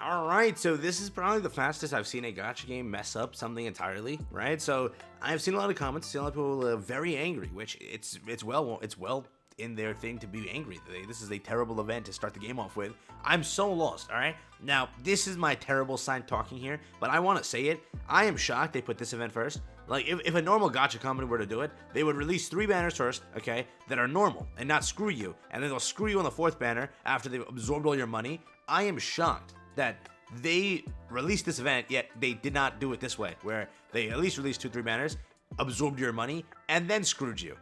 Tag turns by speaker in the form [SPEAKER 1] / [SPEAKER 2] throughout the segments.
[SPEAKER 1] All right, so this is probably the fastest I've seen a gacha game mess up something entirely, right? So I've seen a lot of comments, seen a lot of people very angry, which it's well in their thing to be angry. This is a terrible event to start the game off with. I'm so lost, all right? Now, this is my terrible sign talking here, but I want to say it. I am shocked they put this event first. Like, if a normal gacha company were to do it, they would release 3 banners first, okay, that are normal, and not screw you. And then they'll screw you on the 4th banner after they've absorbed all your money. I am shocked that they released this event, yet they did not do it this way, where they at least released 2-3 banners, absorbed your money, and then screwed you.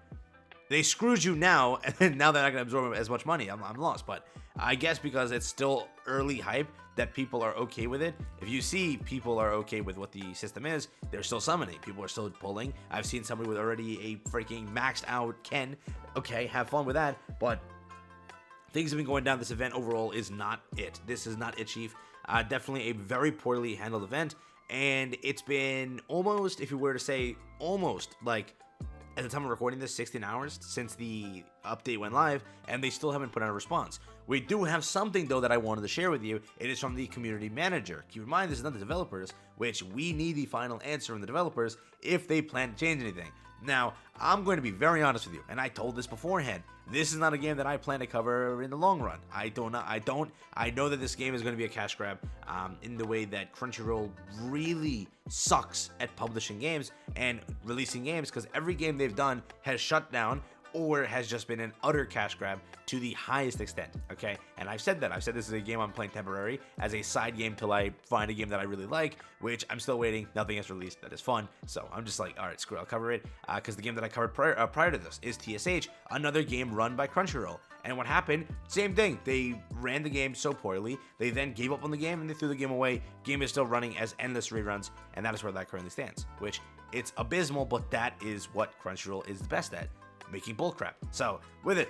[SPEAKER 1] They screwed you now, and then now they're not going to absorb as much money. I'm lost, but I guess because it's still early hype that people are okay with it. If you see people are okay with what the system is, they're still summoning. People are still pulling. I've seen somebody with already a freaking maxed out Ken. Okay, have fun with that, but things have been going down. This event overall is not it. This is not it, Chief. Definitely a very poorly handled event, and it's been almost, if you were to say, almost like, at the time of recording this, 16 hours since the update went live, and they still haven't put out a response. We do have something, though, that I wanted to share with you. It is from the community manager. Keep in mind, this is not the developers, which we need the final answer from the developers if they plan to change anything. Now, I'm going to be very honest with you, and I told this beforehand. This is not a game that I plan to cover in the long run. I know that this game is going to be a cash grab in the way that Crunchyroll really sucks at publishing games and releasing games, because every game they've done has shut down or has just been an utter cash grab to the highest extent, okay? And I've said that. I've said this is a game I'm playing temporary as a side game till I find a game that I really like, which I'm still waiting. Nothing has released that is fun, so I'm just like, all right, screw it, I'll cover it, because the game that I covered prior to this is TSH, another game run by Crunchyroll. And what happened? Same thing. They ran the game so poorly, they then gave up on the game and they threw the game away. Game is still running as endless reruns, and that is where that currently stands, which it's abysmal, but that is what Crunchyroll is the best at, making bullcrap. So with it,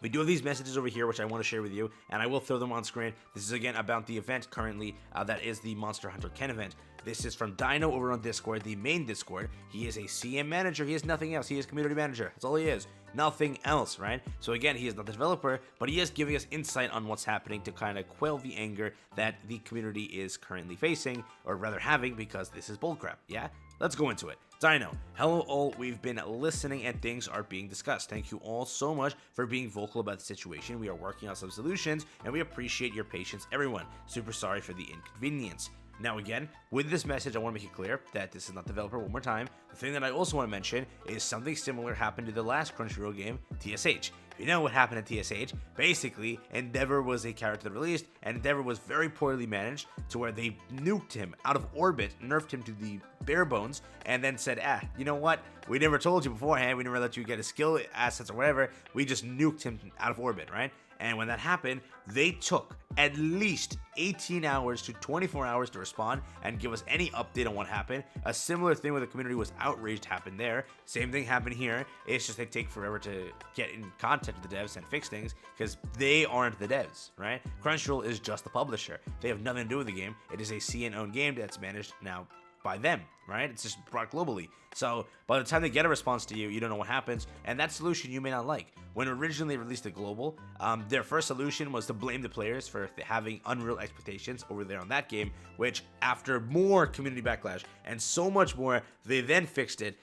[SPEAKER 1] we do have these messages over here, which I want to share with you, and I will throw them on screen. This is again about the event currently, that is the Monster Hunter Ken event. This is from Dino over on Discord, the main Discord. He is a CM manager. He is nothing else. He is community manager. That's all he is. Nothing else, right? So again, he is not the developer, but he is giving us insight on what's happening to kind of quell the anger that the community is currently facing, or rather having, because this is bullcrap. Yeah? Let's go into it. Dino, hello all, we've been listening and things are being discussed. Thank you all so much for being vocal about the situation. We are working on some solutions and we appreciate your patience, everyone. Super sorry for the inconvenience. Now again, with this message, I want to make it clear that this is not the developer one more time. The thing that I also want to mention is something similar happened to the last Crunchyroll game, TSH. If you know what happened at TSH, basically, Endeavor was a character that released, and Endeavor was very poorly managed to where they nuked him out of orbit, nerfed him to the bare bones, and then said, you know what? We never told you beforehand, we never let you get his skill assets or whatever, we just nuked him out of orbit, right? And when that happened, they took at least 18 hours to 24 hours to respond and give us any update on what happened. A similar thing where the community was outraged happened there. Same thing happened here. It's just they take forever to get in contact with the devs and fix things because they aren't the devs, right? Crunchyroll is just the publisher. They have nothing to do with the game. It is a CN-owned game that's managed now by them, right? It's just brought globally. So by the time they get a response to you, you don't know what happens, and that solution you may not like. When originally released the global, their first solution was to blame the players for having unreal expectations over there on that game, which after more community backlash and so much more, they then fixed it.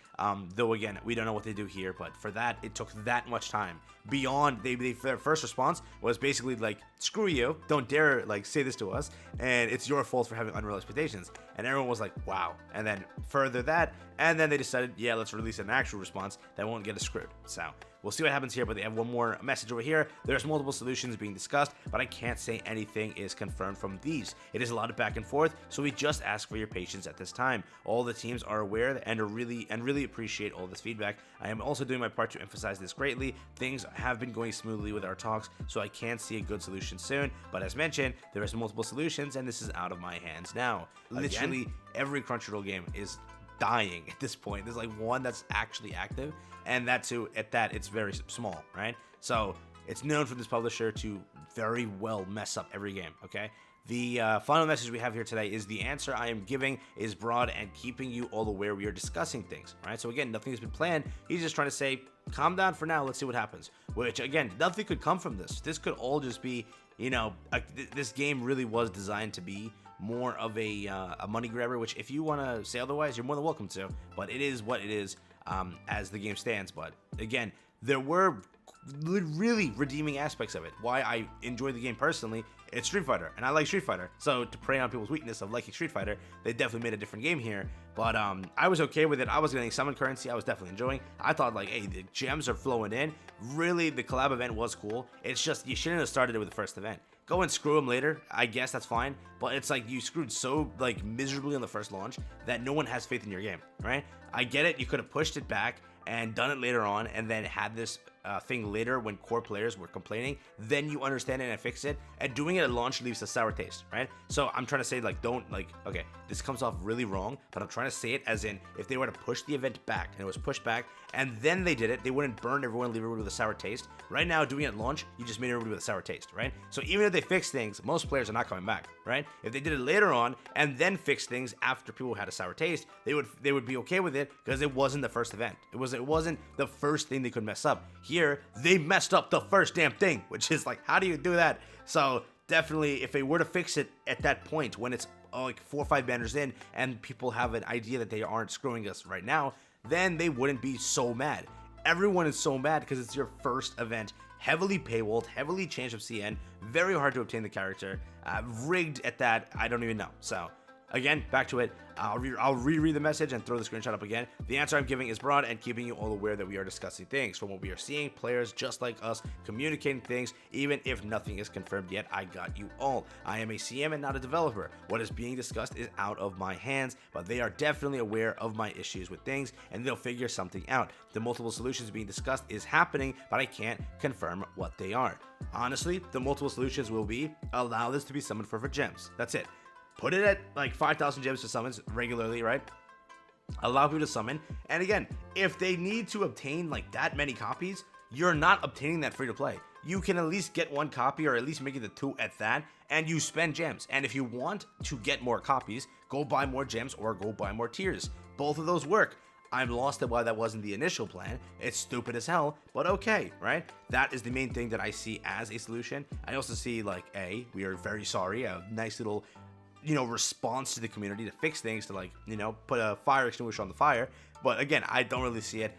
[SPEAKER 1] Though again, we don't know what they do here, but for that, it took that much time. Beyond, their first response was basically like, screw you, don't dare like say this to us, and it's your fault for having unreal expectations. And everyone was like, wow. And then further that, and then they decided, yeah, let's release an actual response that won't get us screwed. So we'll see what happens here, but they have one more message over here. There's multiple solutions being discussed, but I can't say anything is confirmed from these. It is a lot of back and forth, so we just ask for your patience at this time. All the teams are aware and really appreciate all this feedback. I am also doing my part to emphasize this greatly. Things have been going smoothly with our talks, so I can see a good solution soon, but as mentioned, there is multiple solutions, and this is out of my hands now. Literally, every Crunchyroll game is dying at this point. There's like one that's actually active, and that too, at that, it's very small, right? So it's known for this publisher to very well mess up every game, okay? The final message we have here today is the answer I am giving is broad and keeping you all aware we are discussing things, right? So again, nothing has been planned. He's just trying to say, calm down for now, let's see what happens. Which again, nothing could come from this. This could all just be this game really was designed to be more of a money grabber, which if you want to say otherwise, you're more than welcome to, but it is what it is as the game stands. But again, there were really redeeming aspects of it. Why I enjoy the game personally, it's Street Fighter, and I like Street Fighter. So to prey on people's weakness of liking Street Fighter, they definitely made a different game here. But I was okay with it. I was getting summon currency. I was definitely enjoying. I thought like, hey, the gems are flowing in. Really, the collab event was cool. It's just you shouldn't have started it with the first event. Go and screw them later. I guess that's fine. But it's like you screwed so like miserably on the first launch that no one has faith in your game, right? I get it. You could have pushed it back and done it later on, and then had this thing later when core players were complaining. Then you understand it and fix it. And doing it at launch leaves a sour taste, right? So I'm trying to say like, don't like, okay, this comes off really wrong, but I'm trying to say it as in if they were to push the event back and it was pushed back and then they did it, they wouldn't burn everyone, leave everyone with a sour taste. Right now, doing it at launch, you just made everybody with a sour taste, right? So even if they fix things, most players are not coming back, right? If they did it later on and then fix things after people had a sour taste, they would be okay with it because it wasn't the first event. It wasn't the first thing they could mess up. Here, they messed up the first damn thing, which is like, how do you do that? So definitely, if they were to fix it at that point when it's like 4 or 5 banners in and people have an idea that they aren't screwing us right now, then they wouldn't be so mad. Everyone is so mad because it's your first event, heavily paywalled, heavily changed of CN, very hard to obtain the character, rigged at that, I don't even know. So again, back to it. I'll reread the message and throw the screenshot up again. The answer I'm giving is broad and keeping you all aware that we are discussing things. From what we are seeing, players just like us communicating things, even if nothing is confirmed yet. I got you all. I am a CM and not a developer. What is being discussed is out of my hands, but they are definitely aware of my issues with things, and they'll figure something out. The multiple solutions being discussed is happening, but I can't confirm what they are. Honestly, the multiple solutions will be allow this to be summoned for gems. That's it. Put it at like 5,000 gems to summons regularly, right? Allow people to summon. And again, if they need to obtain like that many copies, you're not obtaining that free to play. You can at least get 1 copy or at least make it the 2 at that, and you spend gems. And if you want to get more copies, go buy more gems or go buy more tiers. Both of those work. I'm lost at why that wasn't the initial plan. It's stupid as hell, but okay, right? That is the main thing that I see as a solution. I also see like, we are very sorry, a nice little response to the community to fix things, to like, put a fire extinguisher on the fire. But again, I don't really see it.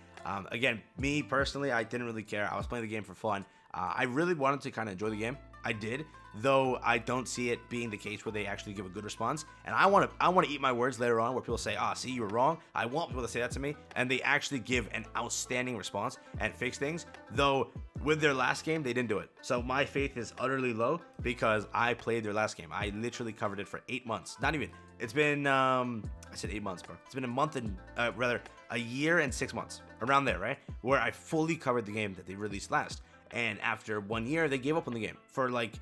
[SPEAKER 1] Again, me personally, I didn't really care. I was playing the game for fun. I really wanted to kind of enjoy the game. I did, though I don't see it being the case where they actually give a good response. And I want to eat my words later on where people say, see, you were wrong. I want people to say that to me, and they actually give an outstanding response and fix things. Though with their last game, they didn't do it. So my faith is utterly low because I played their last game. I literally covered it for 8 months. Not even. It's been, I said 8 months, bro. It's been a month and, rather, a year and 6 months. Around there, right? Where I fully covered the game that they released last. And after 1 year, they gave up on the game for like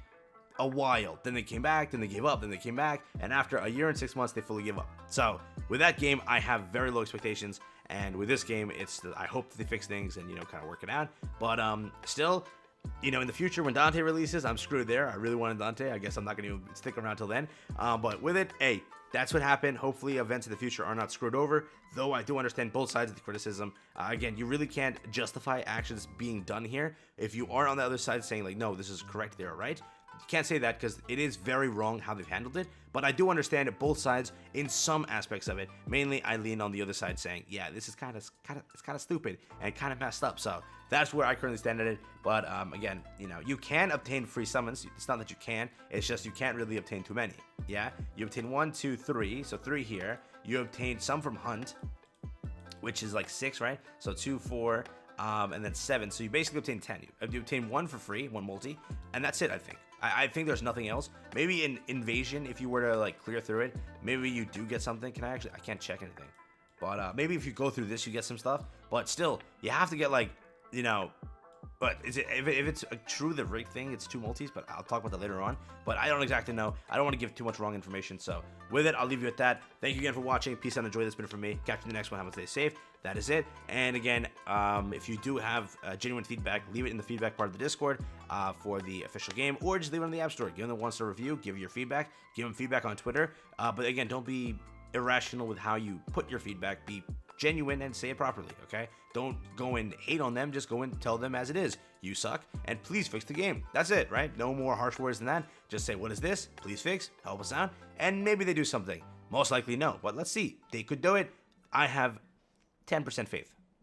[SPEAKER 1] a while. Then they came back, then they gave up, then they came back. And after a year and 6 months, they fully gave up. So with that game, I have very low expectations. And with this game, I hope that they fix things and, kind of work it out. But still, in the future, when Dante releases, I'm screwed there. I really wanted Dante. I guess I'm not going to stick around till then. But with it, that's what happened. Hopefully, events in the future are not screwed over, though I do understand both sides of the criticism. Again, you really can't justify actions being done here. If you are on the other side saying, like, no, this is correct, they're right, you can't say that because it is very wrong how they've handled it. But I do understand both sides in some aspects of it. Mainly, I lean on the other side saying, yeah, this is kind of stupid and kind of messed up. So that's where I currently stand at it. But again, you can obtain free summons. It's not that you can. It's just you can't really obtain too many. Yeah, you obtain 1, 2, 3. So 3 here. You obtain some from Hunt, which is like 6, right? So 2, 4, and then 7. So you basically obtain 10. You obtain 1 for free, 1 multi, and that's it. I think. I think there's nothing else. Maybe in Invasion, if you were to like clear through it, maybe you do get something. I can't check anything. But maybe if you go through this, you get some stuff. But still, you have to get like, but is it if it's a true the rig thing, it's 2 multis, but I'll talk about that later on. But I don't exactly know. I don't want to give too much wrong information. So with it, I'll leave you at that. Thank you again for watching. Peace out and enjoy. That's been it from me. Catch you in the next one. Have a stay safe. That is it. And again, if you do have genuine feedback, leave it in the feedback part of the Discord for the official game, or just leave it on the App Store. Give them the 1-star review. Give your feedback. Give them feedback on Twitter. But again, don't be irrational with how you put your feedback. Be genuine and say it properly, okay? Don't go and hate on them, just go and tell them as it is. You suck, and please fix the game. That's it, right? No more harsh words than that. Just say, what is this? Please fix, help us out, and maybe they do something. Most likely no, but let's see. They could do it. I have 10% faith.